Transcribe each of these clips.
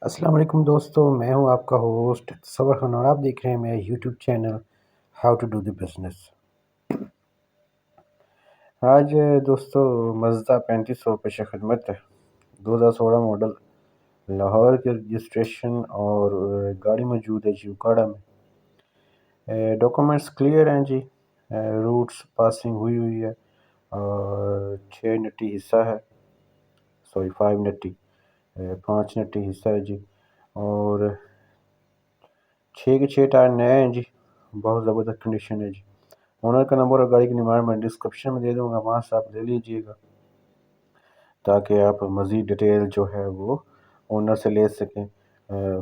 السلام علیکم دوستو، میں ہوں آپ کا ہوسٹ تصور خان اور آپ دیکھ رہے ہیں میرا YouTube channel how to do the business. آج دوستو مزدا 3500 پیش خدمت ہے، 2016 ماڈل، لاہور کے رجسٹریشن اور گاڑی موجود ہے جی اوکاڑا میں۔ ڈاکومنٹس کلیئر ہیں جی، روٹس پاسنگ ہوئی ہے اور 6 نٹی حصہ ہے، 5 نٹی، 5 نٹی حصہ ہے جی، اور 6 کے 6 ٹائر نئے ہیں جی، بہت زبردست کنڈیشن ہے جی۔ اونر کا نمبر اور گاڑی کی نمبر میں ڈسکرپشن میں دے دوں گا، وہاں سے آپ لے لیجئے گا تاکہ آپ مزید ڈیٹیل جو ہے وہ اونر سے لے سکیں،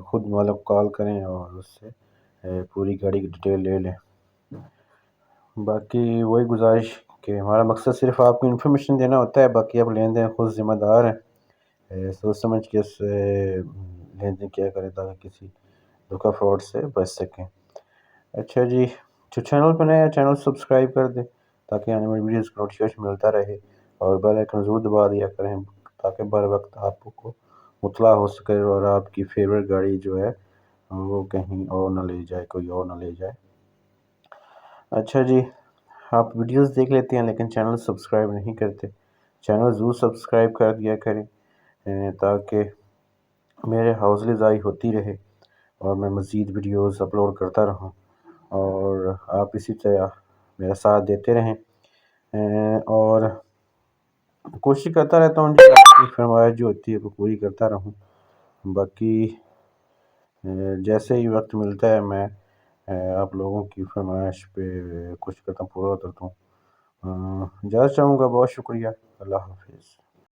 خود مالک کال کریں اور اس سے پوری گاڑی کی ڈیٹیل لے لیں۔ باقی وہی گزارش کہ ہمارا مقصد صرف آپ کو انفارمیشن دینا ہوتا ہے، باقی آپ لین دین خود ذمہ دار ہیں، سوچ سمجھ کے لین دین کیا کریں تاکہ کسی دھوکہ فراڈ سے بچ سکیں۔ اچھا جی، جو چینل پہ نیا چینل سبسکرائب کر دیں تاکہ آنے والی ویڈیوز کا نوٹیفیکیشن ملتا رہے، اور بیل آئیکن ضرور دبا دیا کریں تاکہ بر وقت آپ کو مطلع ہو سکے اور آپ کی فیوریٹ گاڑی جو ہے وہ کہیں اور نہ لے جائے، کوئی اور نہ لے جائے۔ اچھا جی، آپ ویڈیوز دیکھ لیتے ہیں لیکن چینل سبسکرائب نہیں کرتے، چینل ضرور سبسکرائب کر دیا کریں تاکہ میرے حوصلے افزائی ہوتی رہے اور میں مزید ویڈیوز اپلوڈ کرتا رہوں، اور آپ اسی طرح میرا ساتھ دیتے رہیں، اور کوشش کرتا رہتا ہوں کہ آپ کی فرمائش جو ہوتی ہے وہ پوری کرتا رہوں۔ باقی جیسے ہی وقت ملتا ہے میں آپ لوگوں کی فرمائش پہ کوشش کرتا ہوں پورا کرتا ہوں۔ اجازت چاہوں گا، بہت شکریہ، اللہ حافظ۔